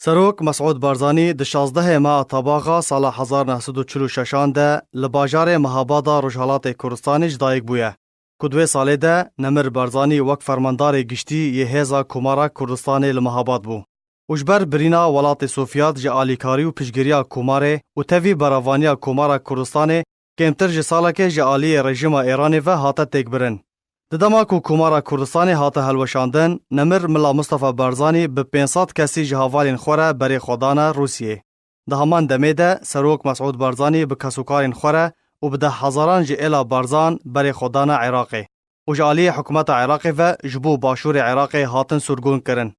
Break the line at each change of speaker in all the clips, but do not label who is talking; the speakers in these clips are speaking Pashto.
سروک مسعود بارزانی د 16 ماه تاباغا سال 1946 ده لباجار مهابادا رجحالات کردستان جدایک بویه. کدوه ساله ده نمر بارزانی وک فرماندار گشتی یه هزا کمارا کردستان لمهاباد بو. اجبر برینا ولات صوفیات جه آلیکاری و پشگیریا کماره و تاوی براوانیا کمارا کردستان کمتر جه ساله که جه آلی رژیم ایرانی و حاتا تک برن. ددما کو کمارا کردستان حاتا هلوشاندن نمر ملا مصطفی بارزانی به 500 کسی جهاوالین خوره بری خودانا روسیه. ده همان دمه ده سروک مسعود بارزانی به کسوکارین خوره و به 10,000 جئلا بارزان بری خودانا عراقی. و جالی حکومت عراقی و جبو باشور عراقی هاتن سرگون کرن.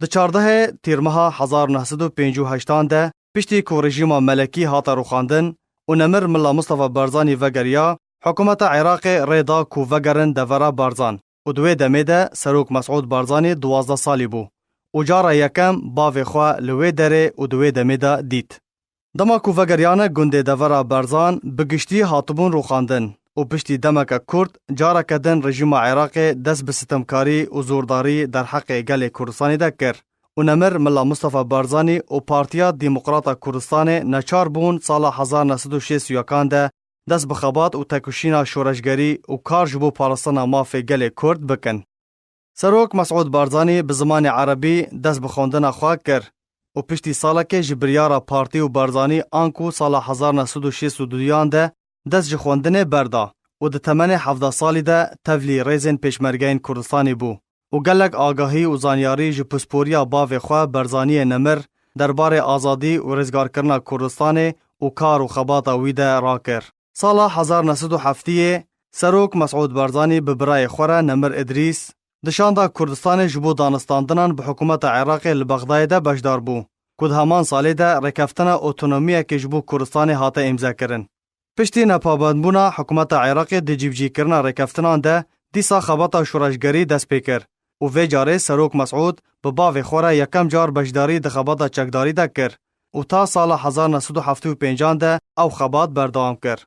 ده 14 تیرمها 1958 ده پشتی کو رژیم ملکی هاتا روخاندن و نمر ملا مصطفی بارزانی وگریا حکومت عراق ریدا کو وگرن دورا بارزان و دوی دمه ده سروک مسعود بارزانی 12 سالی بو و جارا یکم باوی خواه لوی دره و دوی دمه ده دید. دما کو وگریانه گنده دورا بارزان بگشتی هاتبون روخاندن و پشتی دمک کرد جارا کدن رژیم عراق دست به ستمکاری و زورداری در حق گل کردستانی ده کر و نمر ملا مصطفی بارزانی و پارتیا دموکرات کردستان نچار بون سال 1961 ده دست بخبات و تکوشینا شورشگری و کار جبو پارستان مافی گل کرد بکن. سروک مسعود بارزانی به زمان عربی دست بخوندن خواه کر و پشتی ساله که جبریارا پارتی و بارزانی آنکو سال 1962 ده دست جخوندن بردا و ده تمن 17 سالی ده تولی ریزن پیشمرگین کردستانی بو و گلک آگاهی و زانیاری جپسپوریا باوی خواه بارزانی نمر درباره آزادی و رزگار کرنا کردستان و کار و خباتا ویده را کر. سال 1907 سروک مسعود بارزانی به برای خوره نمر ادریس دشاندا کردستان جبو دانستاندنان به حکومت عراق لبغداد ده بشدار بو. کد همان سالی ده رکفتن اوتونومیه که جبو کردستان هاته امضا کرن. پشتی نپابندبونا حکومت عراق ده جیبجی کرنا رکفتنان ده دیسا خباتا شورشگری دست پیکر و وی جاره سروک مسعود به باوی خوره یکم جار بشداری ده خباتا چکداری ده کر و تا سال 1975 ده او خبات بردام کر.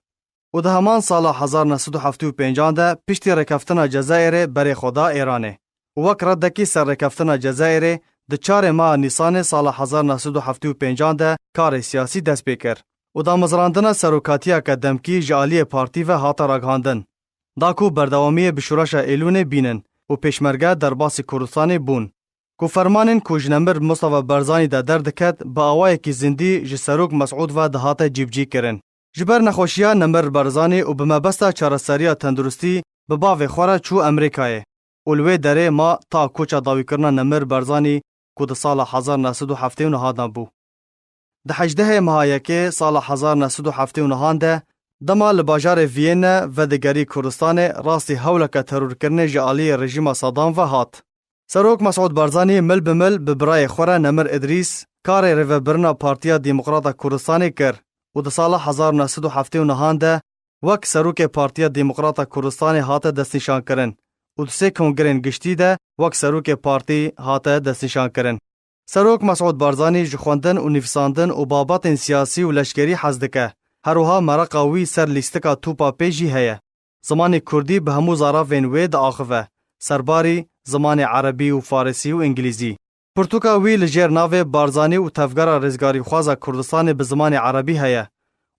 و ده همان سال 1975 ده پشتی رکفتن جزایر بری خدا ایرانه. و وک ردکی سر رکفتن جزایر ده 4 ماه نیسان سال 1975 ده کار سیاسی دست بکر. و دا مزراندن سروکاتیا که دمکی جالی پارتی و هاتا راگهاندن. دا کو بردوامی بشورش ایلون بینن و پیشمرگه در باس کردستان بون. کو فرمانن کو جنمبر مصطفی بارزانی ده دردکت با آوای که زندی جسروک مسعود و ده هاتا جیبجی کرن. جبر نخوشیا نمر بارزانی و بمبستا چارەسەریya تندرستی به باوی خوره چو امریکای. اولوی دره ما تا کوچا داوی کرنا نمر بارزانی کو ده سال 1979 ده بو. ده 18 ماهایکه سال 1979 ده دما لباجار وین و دگری کردستان راستی هولک ترور کرنه جالی رژیم صدام و هات. سروک مسعود بارزانی مل بمل به برای خوره نمر ادریس کار ریوبرنا پارتیا دموکرات کردستان کر. و ده سال 1979 ده وک سروک پارتیا دموکرات کردستان هاته دستنشان کرن و ده 3 کنگرین گشتی ده وک سروک پارتی هاته دستنشان کرن. سروک مسعود بارزانی جخوندن و نفساندن و بابات سیاسی و لشکری حزدکه هروها مرقاوی سر لیستکا توپا پیجی هیا. زمان کردی به همو زاراوین وی ده آخوه سرباری زمان عربی و فارسی و انگلیزی. پرتوکا وی لجیر ناوی بارزانی و تفگرا رزگاری خوازا کردستان به زمان عربی هیا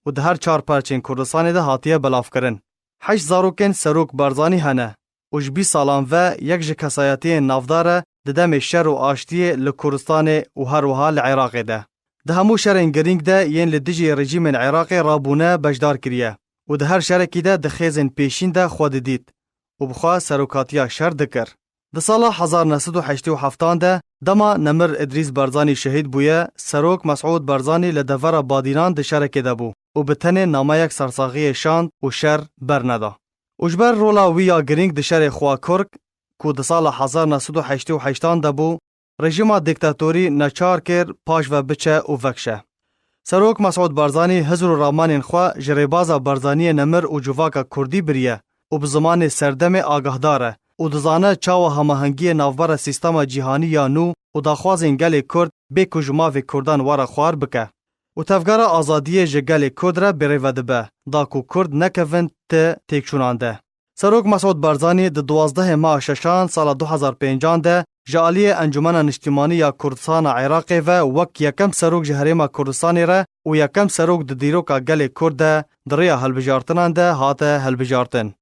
و ده هر 4 پرچین کردستان ده هاتیه بلاف کرن. 8 زاروکن سروک بارزانی هنه و جبی سالان و یک جکسایتی نافداره ده دم شر و آشتی لکردستان و هر وها لعراق ده. ده همو شرین گرینگ ده ین لدجی رژیم عراق رابونه بجدار کریه و ده هر شرکی ده ده خیزن پیشین ده خود دید و بخواه سروکاتیا شر دکر. ده سال 1987 ده دما نمر ادریس بارزانی شهید بویه سروک مسعود بارزانی لدور بادینان ده شرکه ده بو و به تنه نامه یک سرساغی شاند و شر برنده. اجبر رولا ویا گرینگ ده شر خواه کرک که ده سال 1988 ده بو رژیم دیکتاتوری نچار کر پاش و بچه و وکشه. سروک مسعود بارزانی حضور رامانین خواه جریبازا بارزانی نمر و جواکا کردی بریه و به زمان سردم آگاه داره و دزانه چاو هماهنگی نوبر سیستم جهانی یا نو و داخوازین گل کرد به کجماوی کردان واره خوار بکه و تفگار آزادی جگل کرد را بریوده به دا کو کرد نکوند تکشونانده. سروک مسعود بارزانی ده 12 ماه ششان سال 2005 ده ji aliyê Encumena Niştimaniya ya Kurdistana Iraqê ve wek yekem serok ji Herêma Kurdistanê re û yekem serok di dîroka gelê Kurd de di rêya hilbijartinan de hate hilbijartin.